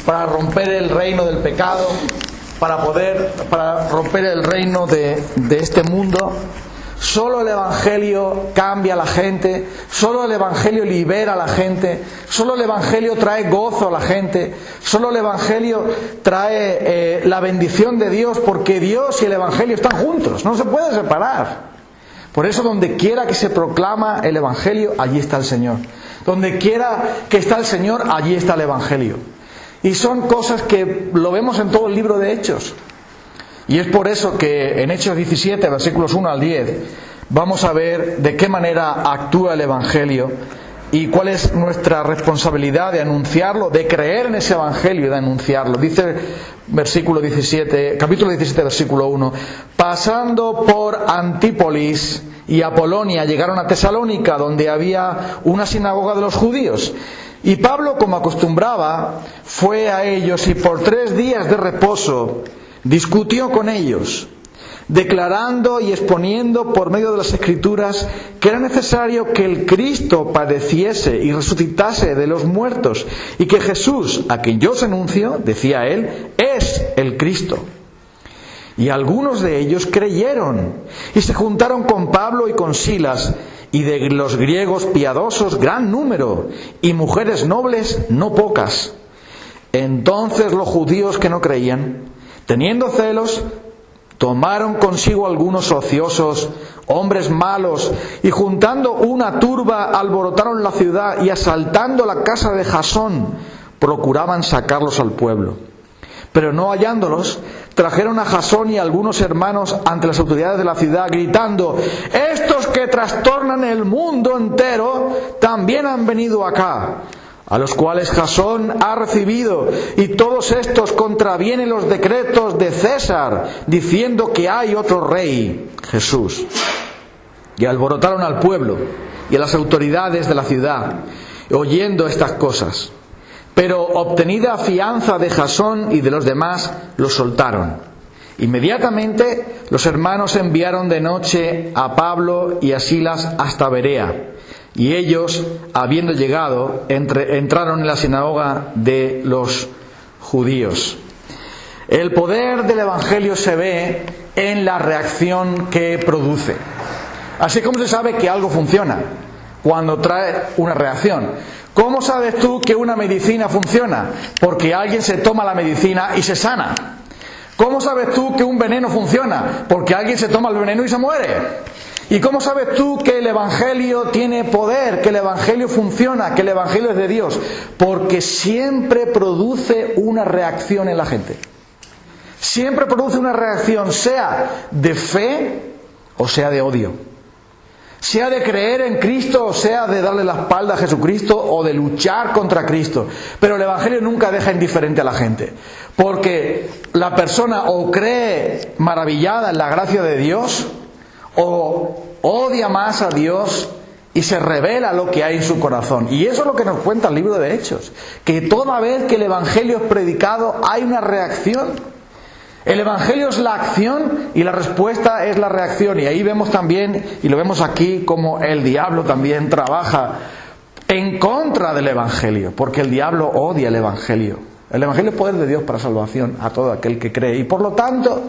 para romper el reino del pecado, para romper el reino de este mundo. Solo el Evangelio cambia a la gente, solo el Evangelio libera a la gente, solo el Evangelio trae gozo a la gente, solo el Evangelio trae la bendición de Dios, porque Dios y el Evangelio están juntos, no se pueden separar. Por eso donde quiera que se proclama el Evangelio, allí está el Señor. Donde quiera que está el Señor, allí está el Evangelio. Y son cosas que lo vemos en todo el libro de Hechos. Y es por eso que en Hechos 17, versículos 1 al 10, vamos a ver de qué manera actúa el Evangelio y cuál es nuestra responsabilidad de anunciarlo, de creer en ese Evangelio y de anunciarlo. Dice capítulo 17, versículo 1: pasando por Antípolis y Apolonia, llegaron a Tesalónica, donde había una sinagoga de los judíos. Y Pablo, como acostumbraba, fue a ellos y por 3 días de reposo discutió con ellos, declarando y exponiendo por medio de las Escrituras que era necesario que el Cristo padeciese y resucitase de los muertos, y que Jesús, a quien yo os anuncio, decía él, es el Cristo. Y algunos de ellos creyeron y se juntaron con Pablo y con Silas, y de los griegos piadosos gran número, y mujeres nobles no pocas. Entonces los judíos que no creían, teniendo celos, tomaron consigo algunos ociosos, hombres malos, y juntando una turba alborotaron la ciudad, y asaltando la casa de Jasón procuraban sacarlos al pueblo. Pero no hallándolos, trajeron a Jasón y a algunos hermanos ante las autoridades de la ciudad, gritando: estos que trastornan el mundo entero también han venido acá, a los cuales Jasón ha recibido, y todos estos contravienen los decretos de César, diciendo que hay otro rey, Jesús. Y alborotaron al pueblo y a las autoridades de la ciudad, oyendo estas cosas. Pero obtenida fianza de Jasón y de los demás, los soltaron. Inmediatamente los hermanos enviaron de noche a Pablo y a Silas hasta Berea. Y ellos, habiendo llegado, entraron en la sinagoga de los judíos. El poder del Evangelio se ve en la reacción que produce. Así como se sabe que algo funciona, cuando trae una reacción. ¿Cómo sabes tú que una medicina funciona? Porque alguien se toma la medicina y se sana. ¿Cómo sabes tú que un veneno funciona? Porque alguien se toma el veneno y se muere. ¿Y cómo sabes tú que el Evangelio tiene poder, que el Evangelio funciona, que el Evangelio es de Dios? Porque siempre produce una reacción en la gente. Siempre produce una reacción, sea de fe o sea de odio. Sea de creer en Cristo o sea de darle la espalda a Jesucristo o de luchar contra Cristo. Pero el Evangelio nunca deja indiferente a la gente. Porque la persona o cree maravillada en la gracia de Dios, o odia más a Dios y se revela lo que hay en su corazón. Y eso es lo que nos cuenta el libro de Hechos, que toda vez que el Evangelio es predicado hay una reacción. El Evangelio es la acción y la respuesta es la reacción. Y ahí vemos también, y lo vemos aquí, como el diablo también trabaja en contra del Evangelio, porque el diablo odia el Evangelio. El Evangelio es poder de Dios para salvación a todo aquel que cree. Y por lo tanto,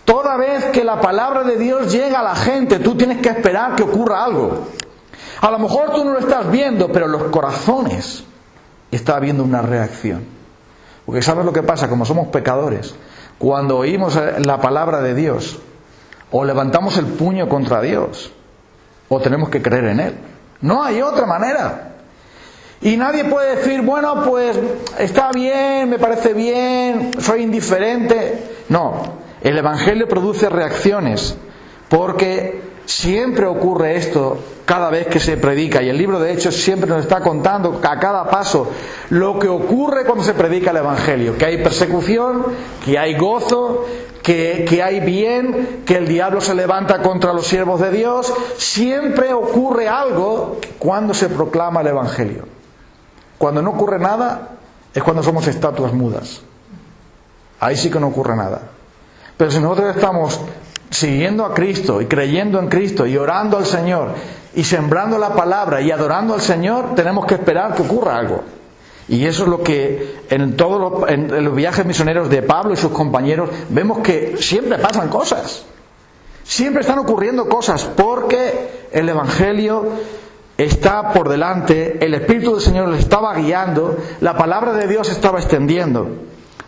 toda vez que la palabra de Dios llega a la gente, tú tienes que esperar que ocurra algo. A lo mejor tú no lo estás viendo, pero en los corazones está habiendo una reacción. Porque ¿sabes lo que pasa? Como somos pecadores, cuando oímos la palabra de Dios, o levantamos el puño contra Dios, o tenemos que creer en Él. No hay otra manera. Y nadie puede decir, bueno, pues está bien, me parece bien, soy indiferente. No, el Evangelio produce reacciones, porque siempre ocurre esto cada vez que se predica. Y el libro de Hechos siempre nos está contando a cada paso lo que ocurre cuando se predica el Evangelio. Que hay persecución, que hay gozo, que hay bien, que el diablo se levanta contra los siervos de Dios. Siempre ocurre algo cuando se proclama el Evangelio. Cuando no ocurre nada es cuando somos estatuas mudas. Ahí sí que no ocurre nada. Pero si nosotros estamos siguiendo a Cristo y creyendo en Cristo y orando al Señor y sembrando la palabra y adorando al Señor, tenemos que esperar que ocurra algo. Y eso es lo que en los viajes misioneros de Pablo y sus compañeros vemos, que siempre pasan cosas. Siempre están ocurriendo cosas porque el Evangelio está por delante, el Espíritu del Señor les estaba guiando, la palabra de Dios se estaba extendiendo.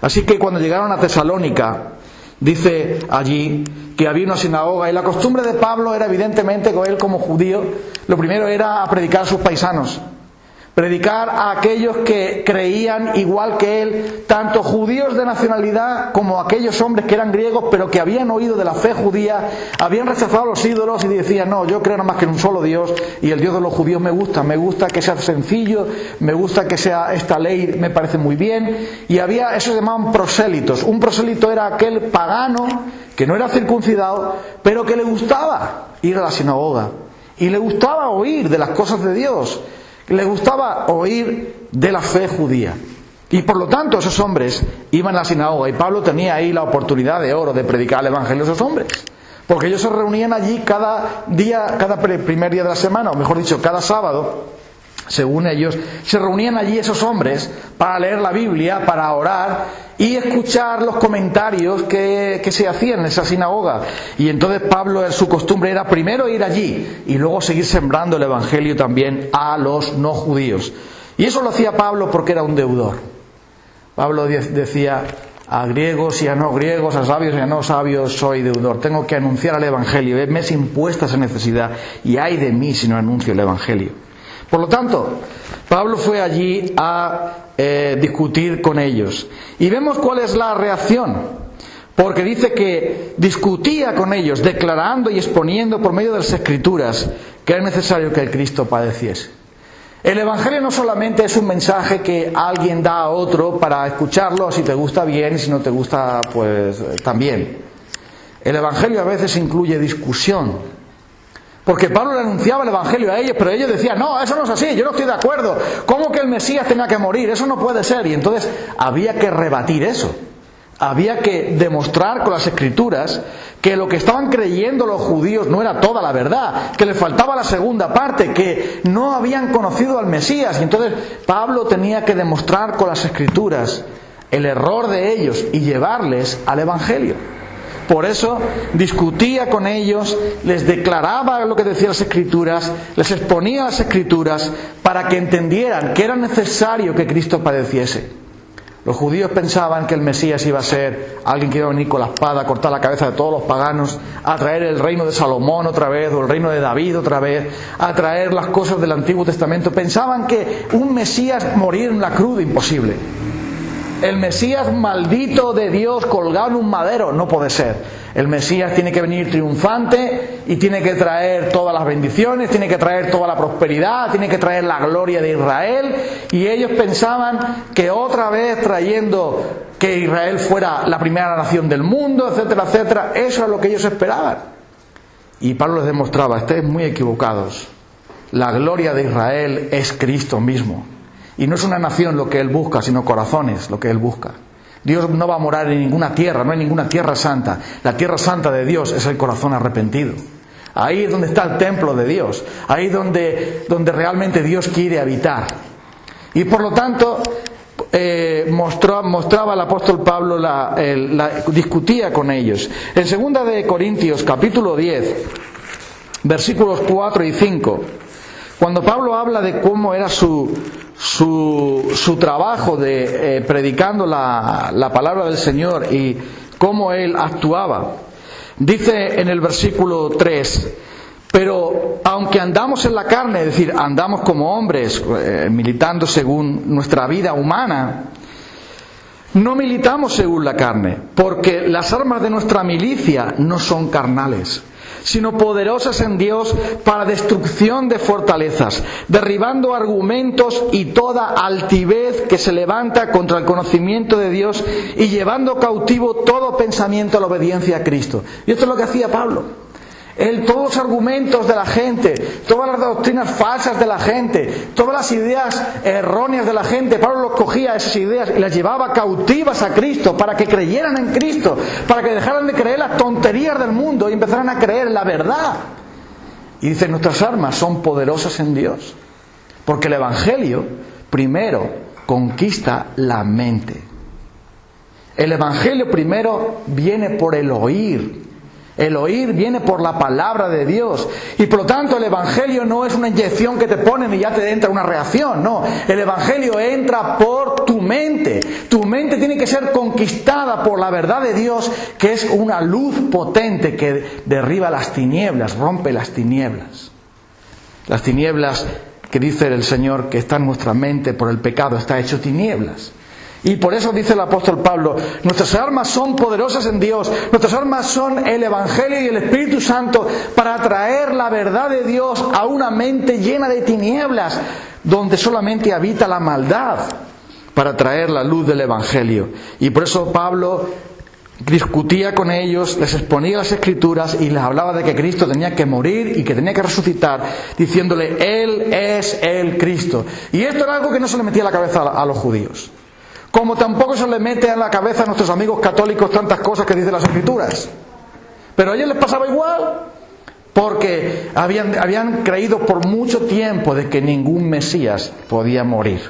Así que cuando llegaron a Tesalónica, dice allí que había una sinagoga, y la costumbre de Pablo era, evidentemente, que él como judío, lo primero era predicar a sus paisanos, predicar a aquellos que creían igual que él, tanto judíos de nacionalidad como aquellos hombres que eran griegos, pero que habían oído de la fe judía, habían rechazado los ídolos y decían: no, yo creo nada más que en un solo Dios, y el Dios de los judíos me gusta que sea sencillo, me gusta que sea esta ley, me parece muy bien. Y había, eso se llamaban prosélitos. Un prosélito era aquel pagano que no era circuncidado, pero que le gustaba ir a la sinagoga, y le gustaba oír de las cosas de Dios, le gustaba oír de la fe judía. Y por lo tanto esos hombres iban a la sinagoga, y Pablo tenía ahí la oportunidad de oro de predicar el Evangelio a esos hombres, porque ellos se reunían allí cada día, cada primer día de la semana, o mejor dicho, cada sábado, según ellos, se reunían allí esos hombres para leer la Biblia, para orar y escuchar los comentarios que se hacían en esa sinagoga. Y entonces Pablo, su costumbre era primero ir allí y luego seguir sembrando el Evangelio también a los no judíos. Y eso lo hacía Pablo porque era un deudor. Pablo decía: a griegos y a no griegos, a sabios y a no sabios soy deudor. Tengo que anunciar el Evangelio. Me es impuesta esa necesidad, y ay de mí si no anuncio el Evangelio. Por lo tanto, Pablo fue allí a discutir con ellos. Y vemos cuál es la reacción. Porque dice que discutía con ellos, declarando y exponiendo por medio de las Escrituras que era necesario que el Cristo padeciese. El Evangelio no solamente es un mensaje que alguien da a otro para escucharlo, si te gusta bien, y si no te gusta, pues también. El Evangelio a veces incluye discusión. Porque Pablo le anunciaba el Evangelio a ellos, pero ellos decían: no, eso no es así, yo no estoy de acuerdo. ¿Cómo que el Mesías tenía que morir? Eso no puede ser. Y entonces había que rebatir eso. Había que demostrar con las Escrituras que lo que estaban creyendo los judíos no era toda la verdad, que les faltaba la segunda parte, que no habían conocido al Mesías. Y entonces Pablo tenía que demostrar con las Escrituras el error de ellos y llevarles al Evangelio. Por eso discutía con ellos, les declaraba lo que decían las Escrituras, les exponía las Escrituras para que entendieran que era necesario que Cristo padeciese. Los judíos pensaban que el Mesías iba a ser alguien que iba a venir con la espada a cortar la cabeza de todos los paganos, a traer el reino de Salomón otra vez, o el reino de David otra vez, a traer las cosas del Antiguo Testamento. Pensaban que un Mesías morir en la cruz, imposible. El Mesías maldito de Dios colgado en un madero, no puede ser. El Mesías tiene que venir triunfante y tiene que traer todas las bendiciones, tiene que traer toda la prosperidad, tiene que traer la gloria de Israel. Y ellos pensaban que otra vez trayendo que Israel fuera la primera nación del mundo, etcétera, etcétera, eso es lo que ellos esperaban. Y Pablo les demostraba: estáis muy equivocados. La gloria de Israel es Cristo mismo. Y no es una nación lo que Él busca, sino corazones lo que Él busca. Dios no va a morar en ninguna tierra, no hay ninguna tierra santa. La tierra santa de Dios es el corazón arrepentido. Ahí es donde está el templo de Dios. Ahí es donde realmente Dios quiere habitar. Y por lo tanto, mostraba el apóstol Pablo, discutía con ellos. En 2 de Corintios, capítulo 10, versículos 4 y 5, cuando Pablo habla de cómo era su trabajo de predicando la palabra del Señor y cómo él actuaba, dice en el versículo 3: pero aunque andamos en la carne, es decir, andamos como hombres, militando según nuestra vida humana, no militamos según la carne, porque las armas de nuestra milicia no son carnales, sino poderosas en Dios para destrucción de fortalezas, derribando argumentos y toda altivez que se levanta contra el conocimiento de Dios y llevando cautivo todo pensamiento a la obediencia a Cristo. Y esto es lo que hacía Pablo. Él, todos los argumentos de la gente, todas las doctrinas falsas de la gente, todas las ideas erróneas de la gente, Pablo los cogía esas ideas y las llevaba cautivas a Cristo para que creyeran en Cristo, para que dejaran de creer las tonterías del mundo y empezaran a creer en la verdad. Y dice: nuestras armas son poderosas en Dios, porque el Evangelio primero conquista la mente. El Evangelio primero viene por el oír. El oír viene por la palabra de Dios. Y por lo tanto el Evangelio no es una inyección que te ponen y ya te entra una reacción. No, el Evangelio entra por tu mente. Tu mente tiene que ser conquistada por la verdad de Dios, que es una luz potente que derriba las tinieblas, rompe las tinieblas. Las tinieblas que dice el Señor que está en nuestra mente por el pecado, está hecho tinieblas. Y por eso dice el apóstol Pablo, nuestras armas son poderosas en Dios, nuestras armas son el Evangelio y el Espíritu Santo para traer la verdad de Dios a una mente llena de tinieblas, donde solamente habita la maldad, para traer la luz del Evangelio. Y por eso Pablo discutía con ellos, les exponía las Escrituras y les hablaba de que Cristo tenía que morir y que tenía que resucitar, diciéndole, Él es el Cristo. Y esto era algo que no se le metía a la cabeza a los judíos. Como tampoco se le mete a la cabeza a nuestros amigos católicos tantas cosas que dicen las Escrituras. Pero a ellos les pasaba igual, porque habían creído por mucho tiempo de que ningún Mesías podía morir.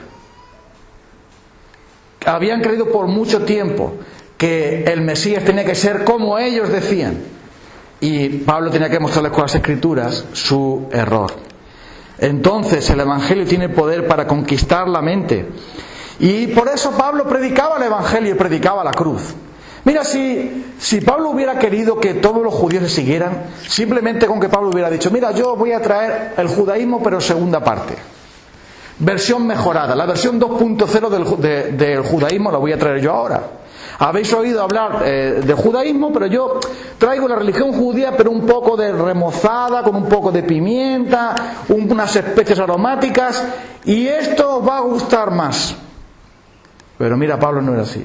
Habían creído por mucho tiempo que el Mesías tenía que ser como ellos decían. Y Pablo tenía que mostrarles con las Escrituras su error. Entonces el Evangelio tiene poder para conquistar la mente. Y por eso Pablo predicaba el Evangelio y predicaba la cruz. Mira, si Pablo hubiera querido que todos los judíos le siguieran, simplemente con que Pablo hubiera dicho, mira, yo voy a traer el judaísmo pero segunda parte, versión mejorada, la versión 2.0 del judaísmo la voy a traer yo ahora. Habéis oído hablar del judaísmo, pero yo traigo la religión judía, pero un poco de remozada, con un poco de pimienta, unas especies aromáticas, y esto os va a gustar más. Pero mira, Pablo no era así.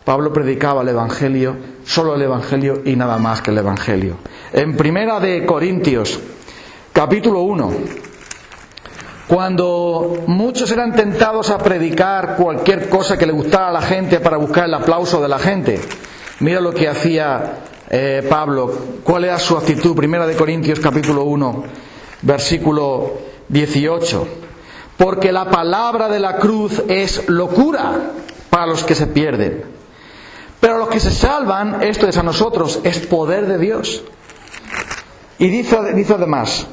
Pablo predicaba el Evangelio, solo el Evangelio y nada más que el Evangelio. En Primera de Corintios, capítulo 1, cuando muchos eran tentados a predicar cualquier cosa que le gustara a la gente para buscar el aplauso de la gente, mira lo que hacía Pablo, cuál era su actitud. Primera de Corintios, capítulo 1, versículo 18. Porque la palabra de la cruz es locura para los que se pierden. Pero a los que se salvan, esto es a nosotros, es poder de Dios. Y dice además,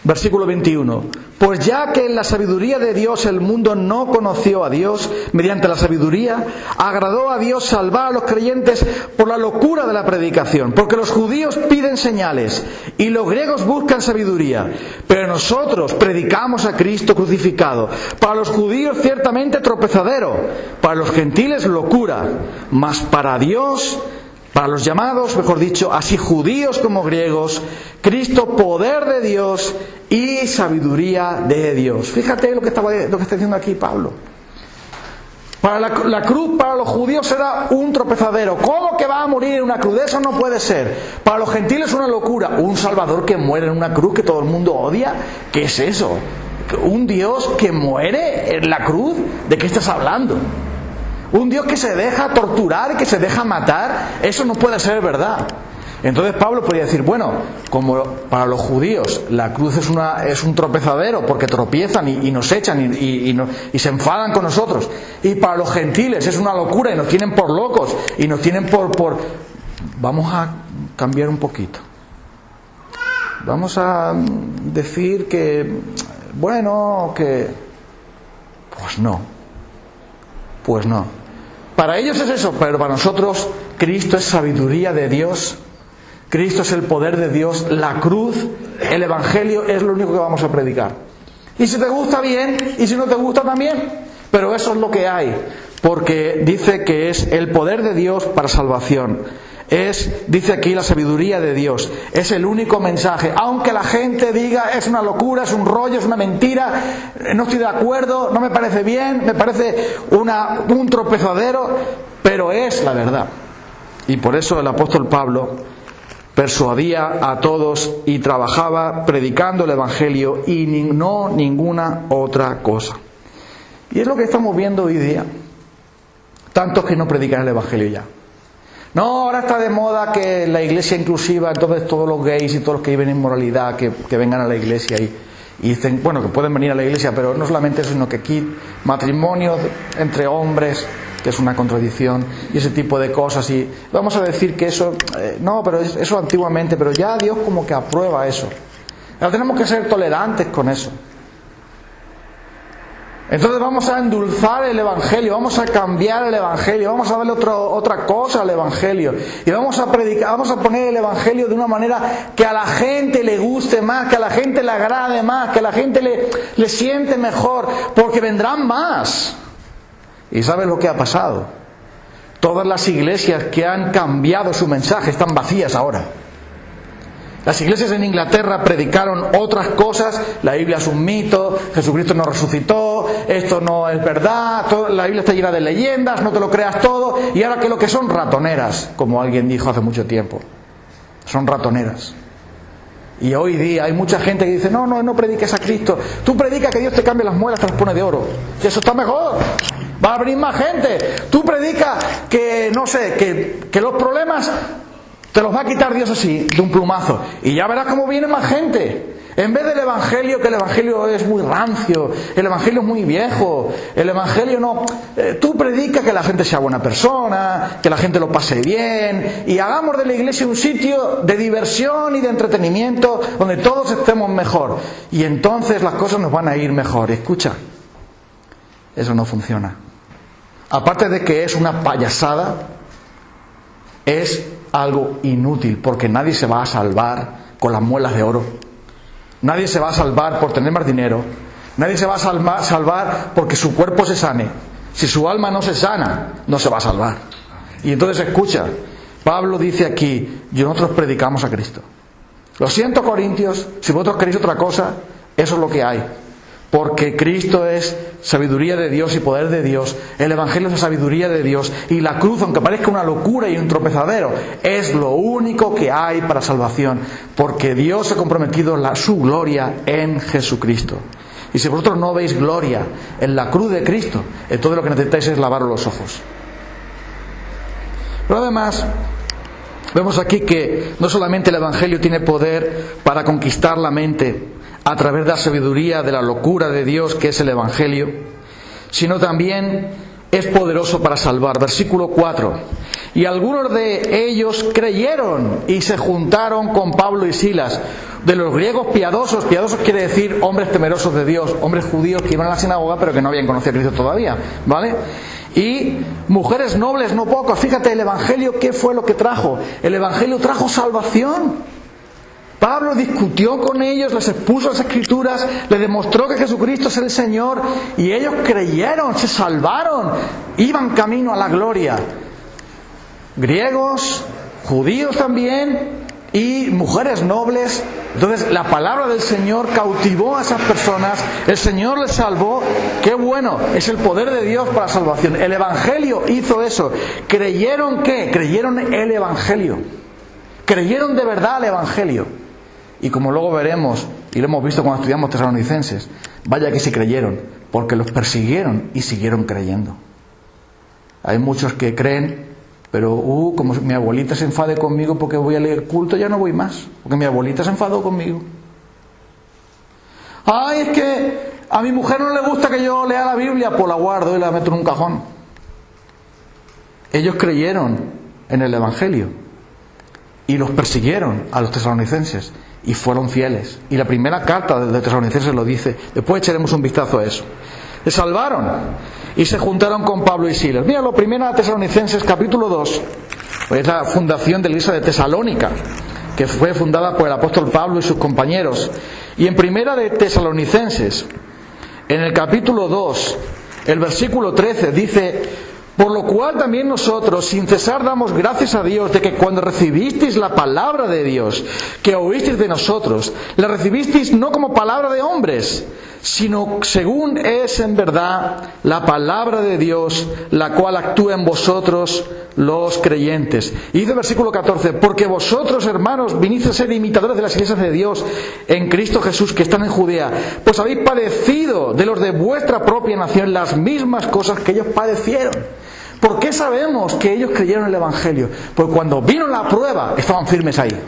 versículo 21, pues ya que en la sabiduría de Dios el mundo no conoció a Dios, mediante la sabiduría, agradó a Dios salvar a los creyentes por la locura de la predicación. Porque los judíos piden señales y los griegos buscan sabiduría, pero nosotros predicamos a Cristo crucificado. Para los judíos ciertamente tropezadero, para los gentiles locura, mas para Dios, para los llamados, mejor dicho, así judíos como griegos, Cristo poder de Dios y sabiduría de Dios. Fíjate lo que está diciendo aquí Pablo. Para la cruz, para los judíos era un tropezadero. ¿Cómo que va a morir en una cruz? Eso no puede ser. Para los gentiles una locura. Un Salvador que muere en una cruz que todo el mundo odia. ¿Qué es eso? ¿Un Dios que muere en la cruz? ¿De qué estás hablando? Un Dios que se deja torturar, que se deja matar, eso no puede ser verdad. Entonces Pablo podría decir, bueno, como para los judíos la cruz es un tropezadero porque tropiezan y nos echan y se enfadan con nosotros, y para los gentiles es una locura y nos tienen por locos y nos tienen por... Vamos a cambiar un poquito. Vamos a decir que, bueno, que... Pues no. Para ellos es eso, pero para nosotros Cristo es sabiduría de Dios, Cristo es el poder de Dios, la cruz, el Evangelio es lo único que vamos a predicar. Y si te gusta bien, y si no te gusta también, pero eso es lo que hay, porque dice que es el poder de Dios para salvación. Dice aquí la sabiduría de Dios, es el único mensaje, aunque la gente diga es una locura, es un rollo, es una mentira, no estoy de acuerdo, no me parece bien, me parece un tropezadero, pero es la verdad. Y por eso el apóstol Pablo persuadía a todos y trabajaba predicando el Evangelio y no ninguna otra cosa. Y es lo que estamos viendo hoy día, tantos que no predican el Evangelio ya. No, ahora está de moda que la iglesia inclusiva, entonces todos los gays y todos los que viven en moralidad, que vengan a la iglesia Y dicen, bueno, que pueden venir a la iglesia, pero no solamente eso, sino que aquí matrimonio entre hombres, que es una contradicción, y ese tipo de cosas. Y vamos a decir que eso, no, pero eso antiguamente, pero ya Dios como que aprueba eso. Ahora tenemos que ser tolerantes con eso. Entonces vamos a endulzar el Evangelio, vamos a cambiar el Evangelio, vamos a darle otra cosa al Evangelio, y vamos a predicar, vamos a poner el Evangelio de una manera que a la gente le guste más, que a la gente le agrade más, que a la gente le siente mejor, porque vendrán más. ¿Y sabes lo que ha pasado? Todas las iglesias que han cambiado su mensaje están vacías ahora. Las iglesias en Inglaterra predicaron otras cosas, la Biblia es un mito, Jesucristo no resucitó, esto no es verdad, la Biblia está llena de leyendas, no te lo creas todo, y ahora que lo que son ratoneras, como alguien dijo hace mucho tiempo, son ratoneras. Y hoy día hay mucha gente que dice, no prediques a Cristo, tú predicas que Dios te cambie las muelas, te las pone de oro, y eso está mejor, va a venir más gente. Tú predicas que, no sé, que los problemas te los va a quitar Dios así, de un plumazo. Y ya verás cómo viene más gente. En vez del Evangelio, que el Evangelio es muy rancio, el Evangelio es muy viejo, el Evangelio no... Tú predicas que la gente sea buena persona, que la gente lo pase bien, y hagamos de la iglesia un sitio de diversión y de entretenimiento, donde todos estemos mejor. Y entonces las cosas nos van a ir mejor. Escucha, eso no funciona. Aparte de que es una payasada, es algo inútil, porque nadie se va a salvar con las muelas de oro, nadie se va a salvar por tener más dinero, nadie se va a salvar porque su cuerpo se sane. Si su alma no se sana, no se va a salvar. Y entonces escucha, Pablo dice aquí, nosotros predicamos a Cristo. Lo siento, Corintios, si vosotros queréis otra cosa, eso es lo que hay. Porque Cristo es sabiduría de Dios y poder de Dios. El Evangelio es la sabiduría de Dios. Y la cruz, aunque parezca una locura y un tropezadero, es lo único que hay para salvación. Porque Dios ha comprometido su gloria en Jesucristo. Y si vosotros no veis gloria en la cruz de Cristo, entonces lo que necesitáis es lavaros los ojos. Pero además, vemos aquí que no solamente el Evangelio tiene poder para conquistar la mente a través de la sabiduría, de la locura de Dios, que es el Evangelio, sino también es poderoso para salvar. Versículo 4. Y algunos de ellos creyeron y se juntaron con Pablo y Silas. De los griegos piadosos quiere decir hombres temerosos de Dios, hombres judíos que iban a la sinagoga pero que no habían conocido a Cristo todavía, ¿vale? Y mujeres nobles, no pocas. Fíjate, el Evangelio, ¿qué fue lo que trajo? El Evangelio trajo salvación. Pablo discutió con ellos, les expuso las Escrituras, les demostró que Jesucristo es el Señor, y ellos creyeron, se salvaron, iban camino a la gloria. Griegos, judíos también, y mujeres nobles. Entonces la palabra del Señor cautivó a esas personas, el Señor les salvó. ¡Qué bueno! Es el poder de Dios para la salvación. El Evangelio hizo eso. ¿Creyeron qué? Creyeron el Evangelio. Creyeron de verdad el Evangelio. Y como luego veremos, y lo hemos visto cuando estudiamos Tesalonicenses, vaya que sí creyeron, porque los persiguieron y siguieron creyendo. Hay muchos que creen, pero como mi abuelita se enfade conmigo porque voy a leer culto, ya no voy más, porque mi abuelita se enfadó conmigo. Ay, es que a mi mujer no le gusta que yo lea la Biblia, pues la guardo y la meto en un cajón. Ellos creyeron en el Evangelio y los persiguieron a los tesalonicenses y fueron fieles. Y la primera carta de Tesalonicenses lo dice. Después echaremos un vistazo a eso. Se salvaron y se juntaron con Pablo y Silas. Mira, lo primero de Tesalonicenses capítulo 2, pues es la fundación de la iglesia de Tesalónica, que fue fundada por el apóstol Pablo y sus compañeros. Y en primera de Tesalonicenses, en el capítulo 2, el versículo 13 dice: por lo cual también nosotros, sin cesar, damos gracias a Dios de que cuando recibisteis la palabra de Dios, que oísteis de nosotros, la recibisteis no como palabra de hombres, sino según es en verdad la palabra de Dios, la cual actúa en vosotros los creyentes. Y dice el versículo 14: porque vosotros, hermanos, vinisteis a ser imitadores de las iglesias de Dios en Cristo Jesús que están en Judea, pues habéis padecido de los de vuestra propia nación las mismas cosas que ellos padecieron. ¿Por qué sabemos que ellos creyeron el Evangelio? Porque cuando vino la prueba, estaban firmes ahí.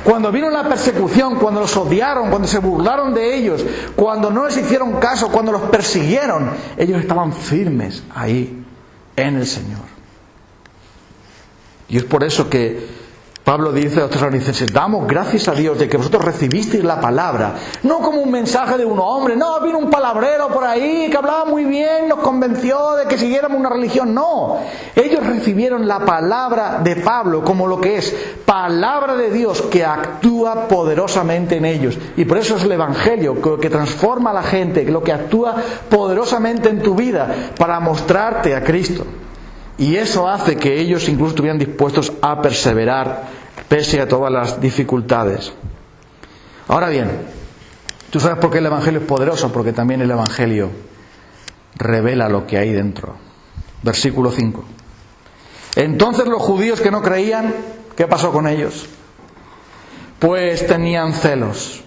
cuando vino la persecución, cuando los odiaron, cuando se burlaron de ellos, cuando no les hicieron caso, cuando los persiguieron, ellos estaban firmes ahí en el Señor. Y es por eso que Pablo dice a los tesalonicenses: damos gracias a Dios de que vosotros recibisteis la palabra, no como un mensaje de un hombre, no, vino un palabrero por ahí que hablaba muy bien, nos convenció de que siguiéramos una religión. No, ellos recibieron la palabra de Pablo como lo que es palabra de Dios que actúa poderosamente en ellos. Y por eso es el Evangelio, que transforma a la gente, lo que actúa poderosamente en tu vida para mostrarte a Cristo. Y eso hace que ellos incluso estuvieran dispuestos a perseverar pese a todas las dificultades. Ahora bien, ¿tú sabes por qué el Evangelio es poderoso? Porque también el Evangelio revela lo que hay dentro. Versículo 5. Entonces los judíos que no creían, ¿qué pasó con ellos? Pues tenían celos.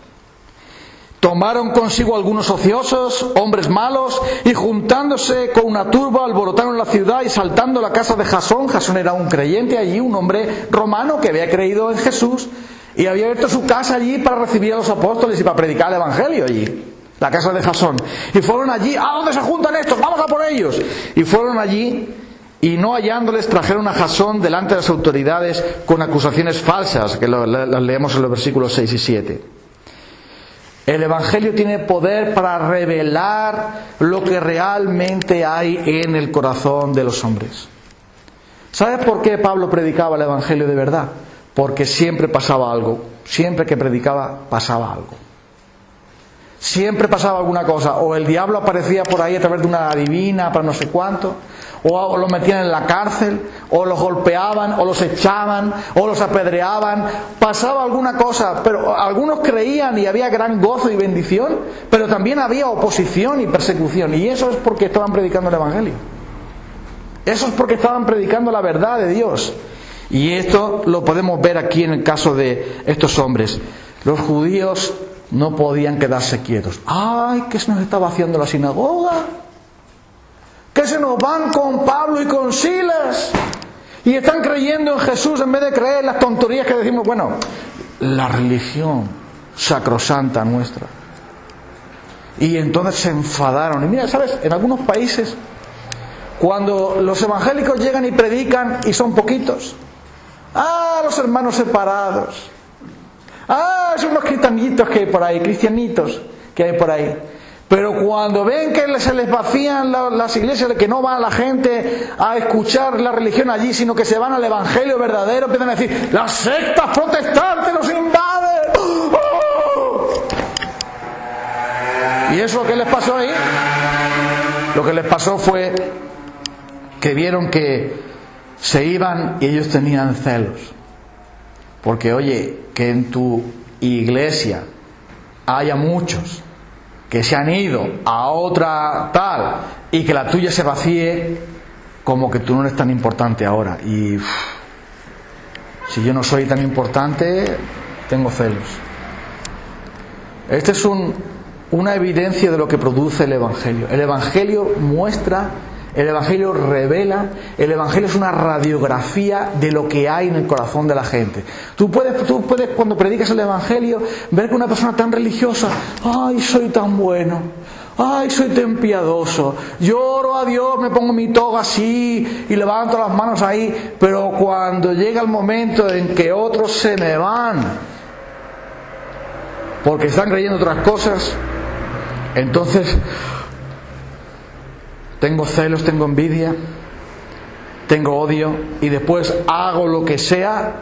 Tomaron consigo algunos ociosos, hombres malos, y juntándose con una turba alborotaron la ciudad y saltando a la casa de Jasón. Jasón era un creyente allí, un hombre romano que había creído en Jesús y había abierto su casa allí para recibir a los apóstoles y para predicar el Evangelio allí, la casa de Jasón. Y fueron allí: ¿a dónde se juntan estos? ¡Vamos a por ellos! Y fueron allí y no hallándoles trajeron a Jasón delante de las autoridades con acusaciones falsas, que las leemos en los versículos 6 y 7. El Evangelio tiene poder para revelar lo que realmente hay en el corazón de los hombres. ¿Sabes por qué Pablo predicaba el Evangelio de verdad? Porque siempre pasaba algo. Siempre que predicaba pasaba algo. Siempre pasaba alguna cosa. O el diablo aparecía por ahí a través de una adivina para no sé cuánto, o los metían en la cárcel, o los golpeaban, o los echaban, o los apedreaban. Pasaba alguna cosa, pero algunos creían y había gran gozo y bendición, pero también había oposición y persecución. Y eso es porque estaban predicando el Evangelio. Eso es porque estaban predicando la verdad de Dios. Y esto lo podemos ver aquí en el caso de estos hombres. Los judíos no podían quedarse quietos. ¡Ay, qué se nos está vaciando la sinagoga! Que se nos van con Pablo y con Silas y están creyendo en Jesús en vez de creer en las tonterías que decimos. Bueno, la religión sacrosanta nuestra. Y entonces se enfadaron. Y mira, ¿sabes? En algunos países, cuando los evangélicos llegan y predican y son poquitos, los hermanos separados, son unos cristianitos que hay por ahí, cristianitos que hay por ahí. Pero cuando ven que se les vacían las iglesias, que no va la gente a escuchar la religión allí, sino que se van al Evangelio verdadero, empiezan a decir: las sectas protestantes nos invaden. ¿Y eso qué les pasó ahí? Lo que les pasó fue que vieron que se iban y ellos tenían celos. Porque oye, que en tu iglesia haya muchos que se han ido a otra tal y que la tuya se vacíe, como que tú no eres tan importante ahora. Y si yo no soy tan importante, tengo celos. Esta es una evidencia de lo que produce el Evangelio. El Evangelio muestra, el Evangelio revela, el Evangelio es una radiografía de lo que hay en el corazón de la gente. Tú puedes cuando predicas el Evangelio ver que una persona tan religiosa: ay, soy tan bueno, ay, soy tan piadoso, lloro a Dios, me pongo mi toga así y levanto las manos ahí, pero cuando llega el momento en que otros se me van porque están creyendo otras cosas, entonces tengo celos, tengo envidia, tengo odio, y después hago lo que sea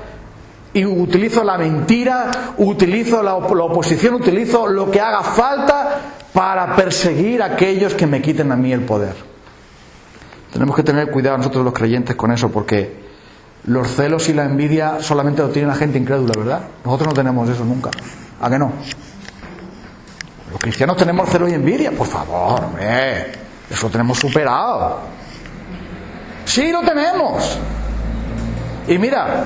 y utilizo la mentira, utilizo la oposición, utilizo lo que haga falta para perseguir a aquellos que me quiten a mí el poder. Tenemos que tener cuidado nosotros los creyentes con eso, porque los celos y la envidia solamente lo tiene la gente incrédula, ¿verdad? Nosotros no tenemos eso nunca. ¿A qué no? Los cristianos tenemos celos y envidia, por favor, hombre. Eso lo tenemos superado. Sí, lo tenemos. Y mira,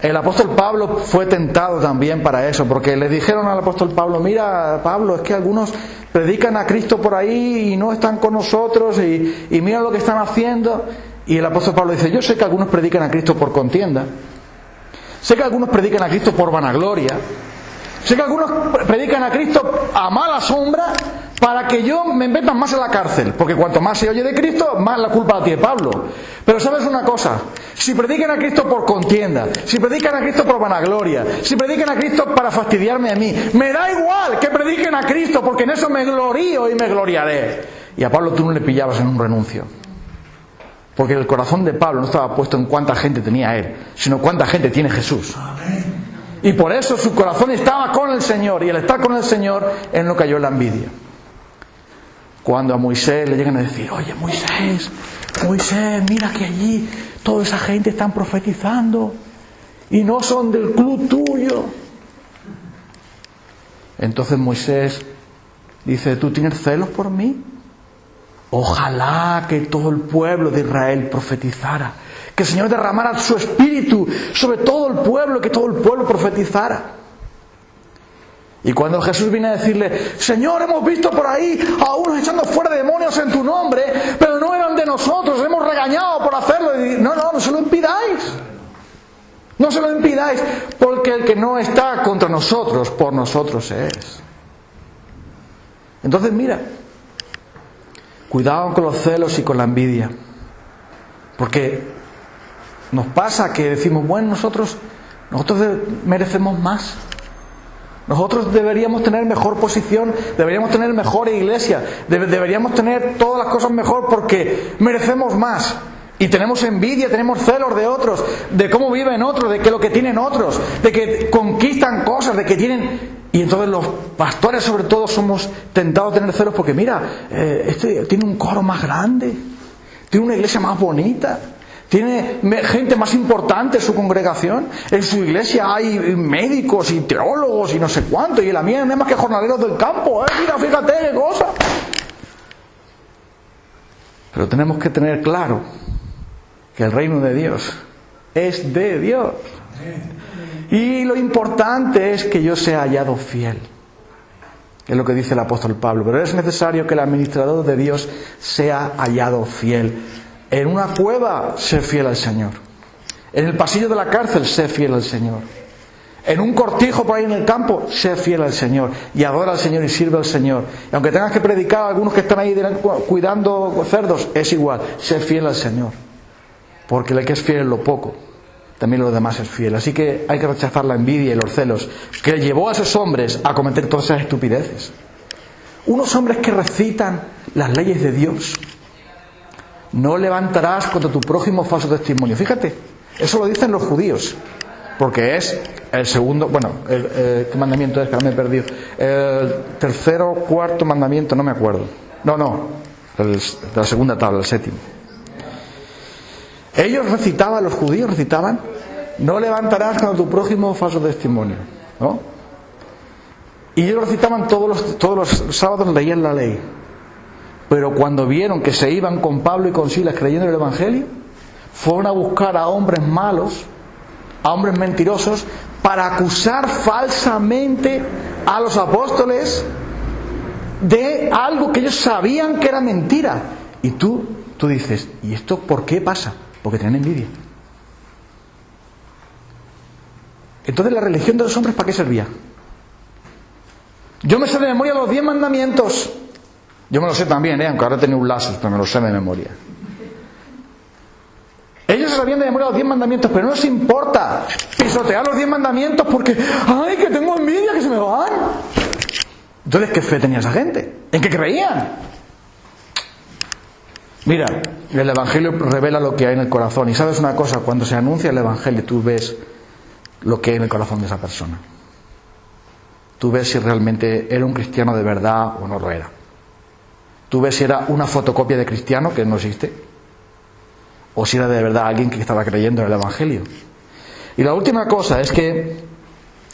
el apóstol Pablo fue tentado también para eso, porque le dijeron al apóstol Pablo: mira, Pablo, es que algunos predican a Cristo por ahí y no están con nosotros, y mira lo que están haciendo. Y el apóstol Pablo dice: yo sé que algunos predican a Cristo por contienda. Sé que algunos predican a Cristo por vanagloria. Sé que algunos predican a Cristo a mala sombra para que yo me metan más en la cárcel. Porque cuanto más se oye de Cristo, más la culpa la tiene Pablo. Pero ¿sabes una cosa? Si predican a Cristo por contienda, si predican a Cristo por vanagloria, si predican a Cristo para fastidiarme a mí, me da igual que prediquen a Cristo, porque en eso me glorío y me gloriaré. Y a Pablo tú no le pillabas en un renuncio. Porque el corazón de Pablo no estaba puesto en cuánta gente tenía él, sino cuánta gente tiene Jesús. Y por eso su corazón estaba con el Señor, y al estar con el Señor, él no cayó en la envidia. Cuando a Moisés le llegan a decir: oye, Moisés, mira que allí toda esa gente están profetizando y no son del club tuyo. Entonces Moisés dice: ¿tú tienes celos por mí? Ojalá que todo el pueblo de Israel profetizara, que el Señor derramara su espíritu sobre todo el pueblo, que todo el pueblo profetizara. Y cuando Jesús viene a decirle: Señor, hemos visto por ahí a unos echando fuera demonios en tu nombre, pero no eran de nosotros, hemos regañado por hacerlo. Y no se lo impidáis. No se lo impidáis, porque el que no está contra nosotros, por nosotros es. Entonces mira, cuidado con los celos y con la envidia. Porque nos pasa que decimos: bueno, nosotros merecemos más. Nosotros deberíamos tener mejor posición, deberíamos tener mejor iglesia, deberíamos tener todas las cosas mejor porque merecemos más. Y tenemos envidia, tenemos celos de otros, de cómo viven otros, de que lo que tienen otros, de que conquistan cosas, de que tienen... Y entonces los pastores sobre todo somos tentados a tener celos porque mira, este tiene un coro más grande, tiene una iglesia más bonita, tiene gente más importante en su congregación, en su iglesia hay médicos y teólogos y no sé cuánto, y en la mía no hay más que jornaleros del campo, mira, fíjate qué cosa. Pero tenemos que tener claro que el reino de Dios es de Dios. Y lo importante es que yo sea hallado fiel. Es lo que dice el apóstol Pablo. Pero es necesario que el administrador de Dios sea hallado fiel. En una cueva, sé fiel al Señor. En el pasillo de la cárcel, sé fiel al Señor. En un cortijo por ahí en el campo, sé fiel al Señor. Y adora al Señor y sirve al Señor. Y aunque tengas que predicar a algunos que están ahí cuidando cerdos, es igual, sé fiel al Señor. Porque el que es fiel en lo poco, también lo demás es fiel. Así que hay que rechazar la envidia y los celos que llevó a esos hombres a cometer todas esas estupideces. Unos hombres que recitan las leyes de Dios. No levantarás contra tu prójimo falso testimonio. Fíjate, eso lo dicen los judíos, porque es el segundo, ¿qué mandamiento es? Que ahora me he perdido. El tercero o cuarto mandamiento, no me acuerdo. De la segunda tabla, el séptimo. Ellos recitaban, los judíos recitaban: no levantarás contra tu prójimo falso testimonio, ¿no? Y ellos recitaban todos los sábados, leían la ley. Pero cuando vieron que se iban con Pablo y con Silas creyendo en el Evangelio, fueron a buscar a hombres malos, a hombres mentirosos, para acusar falsamente a los apóstoles de algo que ellos sabían que era mentira. Y tú dices: ¿y esto por qué pasa? Porque tienen envidia. Entonces la religión de los hombres, ¿para qué servía? Yo me sé de memoria los 10 mandamientos. Yo me lo sé también, aunque ahora tengo un lazo, pero me lo sé de memoria. Ellos se sabían de memoria los 10 mandamientos, pero no les importa pisotear los 10 mandamientos porque ¡ay, que tengo envidia, que se me van! Entonces, ¿qué fe tenía esa gente? ¿En qué creían? Mira, el Evangelio revela lo que hay en el corazón. Y sabes una cosa, cuando se anuncia el Evangelio, tú ves lo que hay en el corazón de esa persona. Tú ves si realmente era un cristiano de verdad o no lo era. Tú ves si era una fotocopia de cristiano, que no existe, o si era de verdad alguien que estaba creyendo en el Evangelio. Y la última cosa es que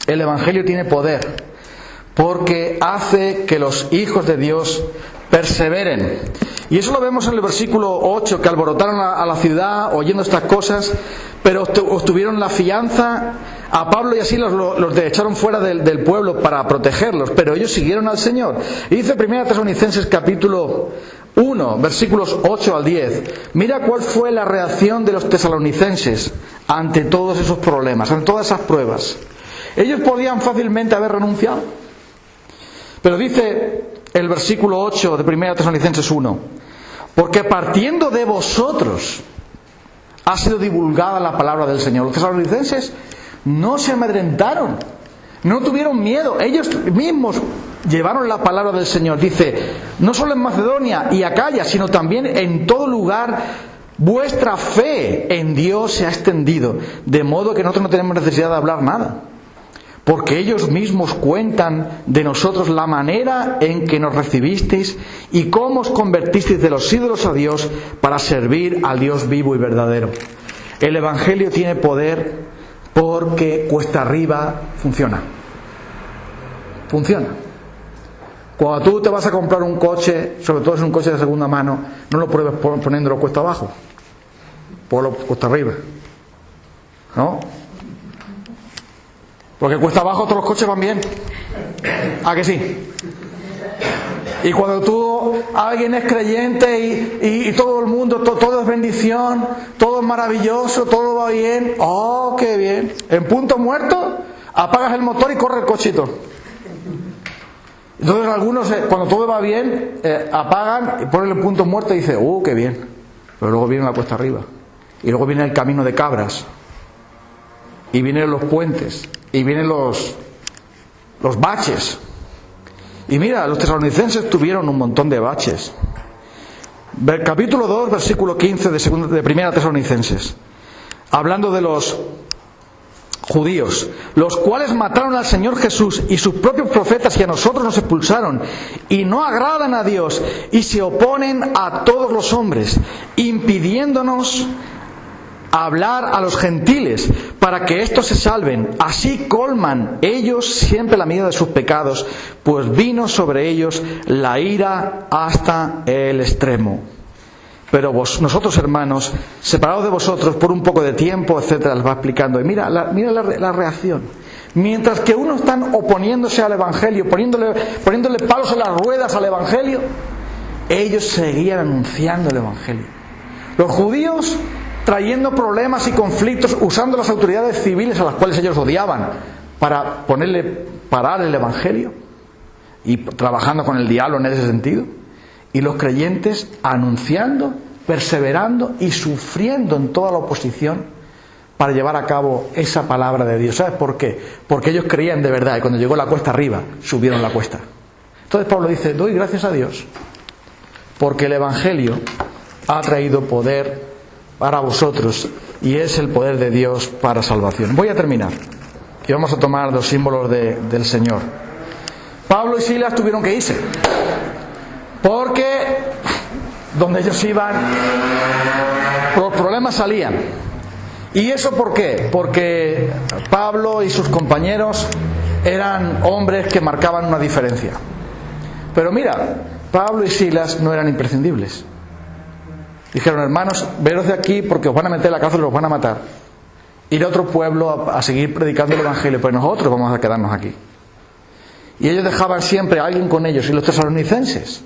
el Evangelio tiene poder, porque hace que los hijos de Dios perseveren. Y eso lo vemos en el versículo 8, que alborotaron a la ciudad oyendo estas cosas, pero obtuvieron la fianza. A Pablo y a Silas los echaron fuera del pueblo para protegerlos, pero ellos siguieron al Señor. Y dice 1 Tesalonicenses capítulo 1, versículos 8 al 10. Mira cuál fue la reacción de los tesalonicenses ante todos esos problemas, ante todas esas pruebas. Ellos podían fácilmente haber renunciado. Pero dice el versículo 8 de 1 Tesalonicenses 1: porque partiendo de vosotros ha sido divulgada la palabra del Señor. Los tesalonicenses no se amedrentaron, no tuvieron miedo. Ellos mismos llevaron la palabra del Señor. Dice, no solo en Macedonia y Acaya, sino también en todo lugar vuestra fe en Dios se ha extendido, de modo que nosotros no tenemos necesidad de hablar nada, porque ellos mismos cuentan de nosotros la manera en que nos recibisteis y cómo os convertisteis de los ídolos a Dios para servir al Dios vivo y verdadero. El Evangelio tiene poder porque cuesta arriba funciona. Funciona. Cuando tú te vas a comprar un coche, sobre todo si es un coche de segunda mano, no lo pruebes poniéndolo cuesta abajo, ponlo cuesta arriba, ¿no? Porque cuesta abajo todos los coches van bien. ¿A que sí? Y cuando alguien es creyente y todo el mundo, todo es bendición, todo es maravilloso, todo va bien, ¡oh, qué bien! En punto muerto, apagas el motor y corre el cochito. Entonces algunos, cuando todo va bien, apagan y ponen el punto muerto y dicen, ¡oh, qué bien! Pero luego viene la cuesta arriba. Y luego viene el camino de cabras. Y vienen los puentes. Y vienen los baches. Y mira, los tesalonicenses tuvieron un montón de baches. Capítulo 2, versículo 15 de 1 Tesalonicenses. Hablando de los judíos, los cuales mataron al Señor Jesús y sus propios profetas, y a nosotros nos expulsaron, y no agradan a Dios, y se oponen a todos los hombres, impidiéndonos hablar a los gentiles para que éstos se salven. Así colman ellos siempre la medida de sus pecados, pues vino sobre ellos la ira hasta el extremo. Pero nosotros, hermanos, separados de vosotros por un poco de tiempo, etcétera, les va explicando. Y mira la reacción. Mientras que unos están oponiéndose al Evangelio, poniéndole palos en las ruedas al Evangelio, ellos seguían anunciando el Evangelio. Los judíos trayendo problemas y conflictos, usando las autoridades civiles a las cuales ellos odiaban para parar el Evangelio, y trabajando con el diablo en ese sentido. Y los creyentes anunciando, perseverando y sufriendo en toda la oposición para llevar a cabo esa palabra de Dios. ¿Sabes por qué? Porque ellos creían de verdad, y cuando llegó la cuesta arriba, subieron la cuesta. Entonces Pablo dice, doy gracias a Dios porque el Evangelio ha traído poder para vosotros, y es el poder de Dios para salvación. Voy a terminar y vamos a tomar los símbolos del Señor. Pablo y Silas tuvieron que irse porque donde ellos iban los problemas salían. ¿Y eso por qué? Porque Pablo y sus compañeros eran hombres que marcaban una diferencia. Pero mira, Pablo y Silas no eran imprescindibles. Dijeron, hermanos, veros de aquí porque os van a meter en la cárcel y os van a matar. Ir a otro pueblo a seguir predicando el Evangelio, pues nosotros vamos a quedarnos aquí. Y ellos dejaban siempre a alguien con ellos. Y los tesalonicenses,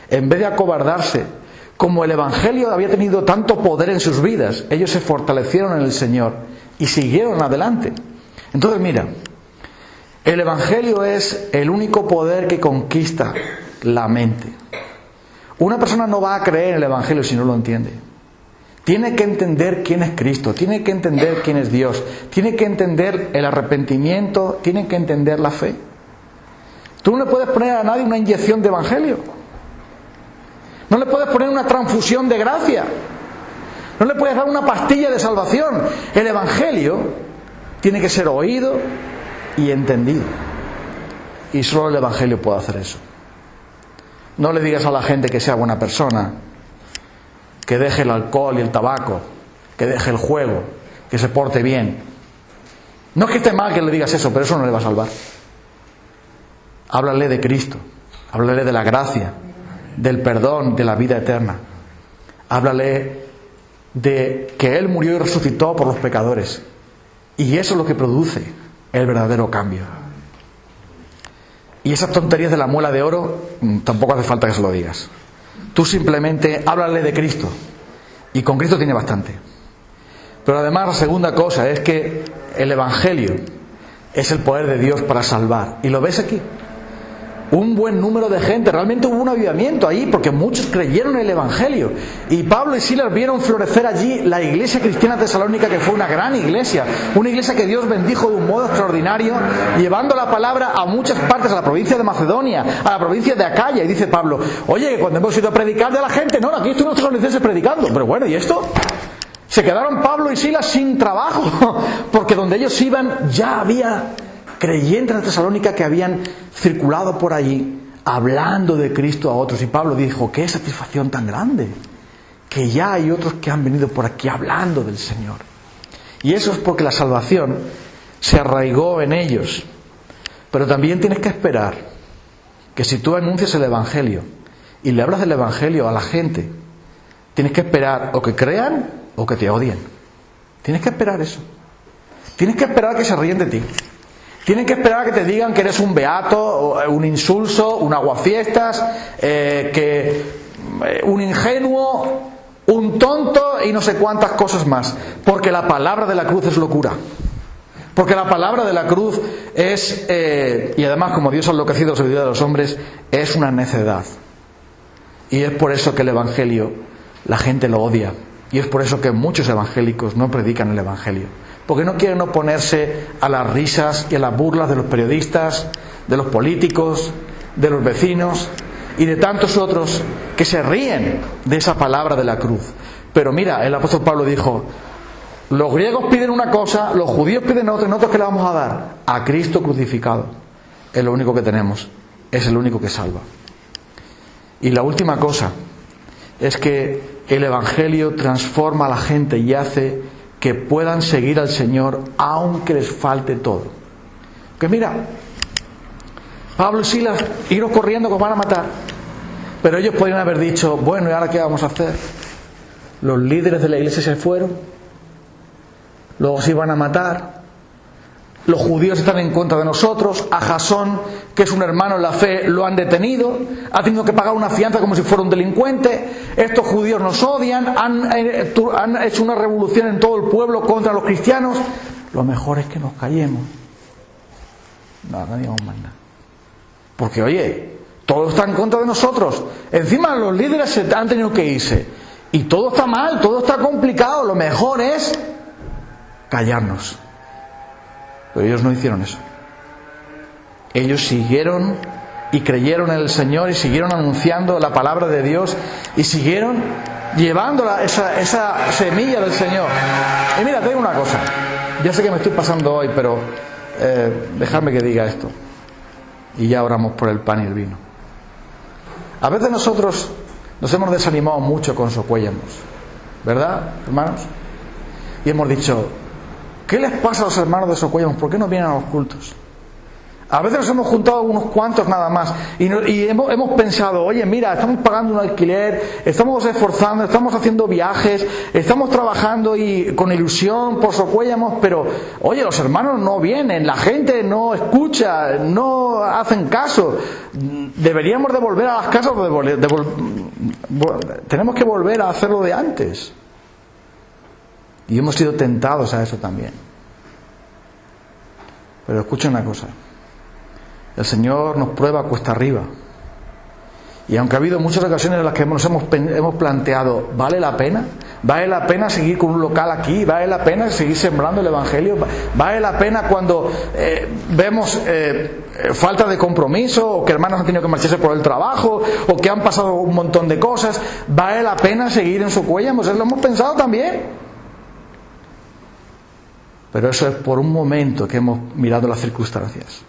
en vez de acobardarse, como el Evangelio había tenido tanto poder en sus vidas, ellos se fortalecieron en el Señor y siguieron adelante. Entonces mira, el Evangelio es el único poder que conquista la mente. Una persona no va a creer en el Evangelio si no lo entiende. Tiene que entender quién es Cristo, tiene que entender quién es Dios, tiene que entender el arrepentimiento, tiene que entender la fe. Tú no le puedes poner a nadie una inyección de Evangelio. No le puedes poner una transfusión de gracia. No le puedes dar una pastilla de salvación. El Evangelio tiene que ser oído y entendido. Y solo el Evangelio puede hacer eso. No le digas a la gente que sea buena persona, que deje el alcohol y el tabaco, que deje el juego, que se porte bien. No es que esté mal que le digas eso, pero eso no le va a salvar. Háblale de Cristo, háblale de la gracia, del perdón, de la vida eterna. Háblale de que Él murió y resucitó por los pecadores. Y eso es lo que produce el verdadero cambio. Y esas tonterías de la muela de oro, tampoco hace falta que se lo digas. tú simplemente háblale de Cristo. Y con Cristo tiene bastante. Pero además la segunda cosa es que el Evangelio es el poder de Dios para salvar. Y lo ves aquí. Un buen número de gente, realmente hubo un avivamiento ahí, porque muchos creyeron en el Evangelio. Y Pablo y Silas vieron florecer allí la iglesia cristiana tesalónica, que fue una gran iglesia, una iglesia que Dios bendijo de un modo extraordinario, llevando la palabra a muchas partes, a la provincia de Macedonia, a la provincia de Acaya. Y dice Pablo, oye, que cuando hemos ido a predicar de la gente, no, aquí están los tesalonicenses predicando. Pero bueno, ¿y esto? Se quedaron Pablo y Silas sin trabajo, porque donde ellos iban ya había creyentes de Tesalónica que habían circulado por allí hablando de Cristo a otros. Y Pablo dijo, qué satisfacción tan grande, que ya hay otros que han venido por aquí hablando del Señor. Y eso es porque la salvación se arraigó en ellos. Pero también tienes que esperar que si tú anuncias el Evangelio y le hablas del Evangelio a la gente, tienes que esperar o que crean o que te odien. Tienes que esperar eso. Tienes que esperar que se ríen de ti. Tienen que esperar a que te digan que eres un beato, un insulso, un aguafiestas, un ingenuo, un tonto y no sé cuántas cosas más. Porque la palabra de la cruz es locura. Porque la palabra de la cruz es, y además como Dios ha enloquecido la sabiduría de los hombres, es una necedad. Y es por eso que el Evangelio, la gente lo odia. Y es por eso que muchos evangélicos no predican el Evangelio. Porque no quieren oponerse a las risas y a las burlas de los periodistas, de los políticos, de los vecinos y de tantos otros que se ríen de esa palabra de la cruz. Pero mira, el apóstol Pablo dijo, los griegos piden una cosa, los judíos piden otra, y nosotros ¿qué le vamos a dar? A Cristo crucificado. Es lo único que tenemos, es el único que salva. Y la última cosa es que el Evangelio transforma a la gente y hace que puedan seguir al Señor aunque les falte todo. Que mira, Pablo y Silas iban corriendo que os van a matar, pero ellos podrían haber dicho, bueno, ¿y ahora qué vamos a hacer? Los líderes de la iglesia se fueron, luego se iban a matar, los judíos están en contra de nosotros, a Jasón, que es un hermano en la fe, lo han detenido, ha tenido que pagar una fianza como si fuera un delincuente, estos judíos nos odian, han hecho una revolución en todo el pueblo contra los cristianos, lo mejor es que nos callemos. No digamos más nada. Porque oye, todo está en contra de nosotros, encima los líderes han tenido que irse, y todo está mal, todo está complicado, lo mejor es callarnos. Pero ellos no hicieron eso. Ellos siguieron y creyeron en el Señor y siguieron anunciando la palabra de Dios y siguieron llevando esa semilla del Señor. Y mira, te digo una cosa. Ya sé que me estoy pasando hoy, pero dejadme que diga esto. Y ya oramos por el pan y el vino. A veces nosotros nos hemos desanimado mucho con Socuéllamos, ¿verdad, hermanos? Y hemos dicho, ¿qué les pasa a los hermanos de Socuéllamos? ¿Por qué no vienen a los cultos? A veces nos hemos juntado unos cuantos nada más y hemos pensado, oye, mira, estamos pagando un alquiler, estamos esforzando, estamos haciendo viajes, estamos trabajando y con ilusión por Socuéllamos, pero oye, los hermanos no vienen, la gente no escucha, no hacen caso. Deberíamos de volver a las casas, tenemos que volver a hacerlo de antes. Y hemos sido tentados a eso también. Pero escuchen una cosa. El Señor nos prueba cuesta arriba. Y aunque ha habido muchas ocasiones en las que nos hemos planteado, ¿vale la pena? ¿Vale la pena seguir con un local aquí? ¿Vale la pena seguir sembrando el Evangelio? ¿Vale la pena cuando vemos falta de compromiso, o que hermanos han tenido que marcharse por el trabajo, o que han pasado un montón de cosas? ¿Vale la pena seguir en Socuéllamos? Lo hemos pensado también. Pero eso es por un momento que hemos mirado las circunstancias.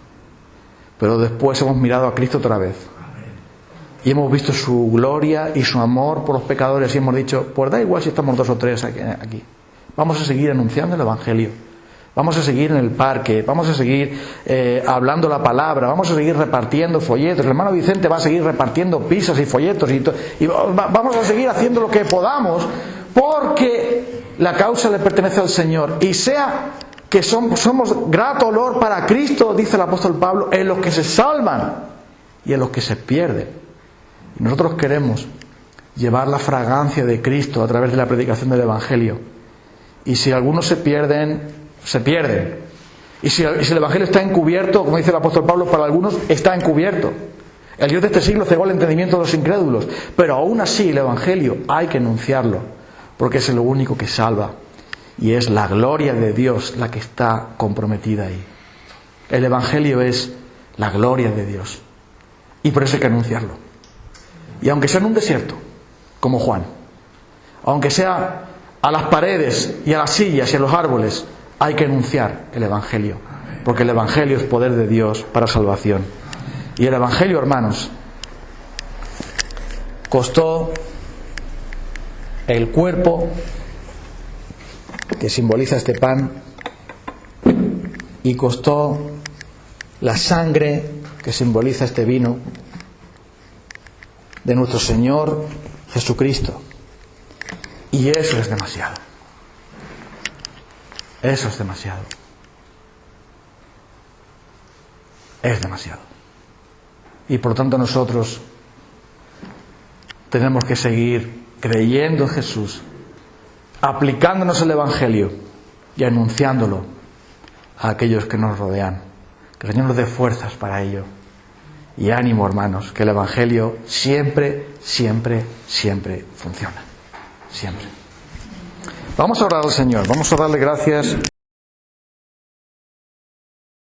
Pero después hemos mirado a Cristo otra vez. Y hemos visto su gloria y su amor por los pecadores y hemos dicho, pues da igual si estamos 2 o 3 aquí. Vamos a seguir anunciando el Evangelio. Vamos a seguir en el parque. Vamos a seguir hablando la palabra. Vamos a seguir repartiendo folletos. El hermano Vicente va a seguir repartiendo pizzas y folletos. Y vamos a seguir haciendo lo que podamos porque la causa le pertenece al Señor. Y sea que somos grato olor para Cristo, dice el apóstol Pablo, en los que se salvan y en los que se pierden. Y nosotros queremos llevar la fragancia de Cristo a través de la predicación del Evangelio. Y si algunos se pierden, se pierden. Y si el Evangelio está encubierto, como dice el apóstol Pablo, para algunos está encubierto. El Dios de este siglo cegó el entendimiento de los incrédulos. Pero aún así el Evangelio hay que anunciarlo, porque es lo único que salva. Y es la gloria de Dios la que está comprometida ahí. El Evangelio es la gloria de Dios. Y por eso hay que anunciarlo. Y aunque sea en un desierto, como Juan, aunque sea a las paredes y a las sillas y a los árboles, hay que anunciar el Evangelio, porque el Evangelio es poder de Dios para salvación. Y el Evangelio, hermanos, costó el cuerpo que simboliza este pan, y costó la sangre que simboliza este vino de nuestro Señor Jesucristo. Y eso es demasiado. Eso es demasiado. Es demasiado. Y por tanto nosotros tenemos que seguir creyendo en Jesús, aplicándonos el Evangelio y anunciándolo a aquellos que nos rodean. Que el Señor nos dé fuerzas para ello. Y ánimo, hermanos, que el Evangelio siempre, siempre, siempre funciona. Siempre. Vamos a orar al Señor, vamos a darle gracias.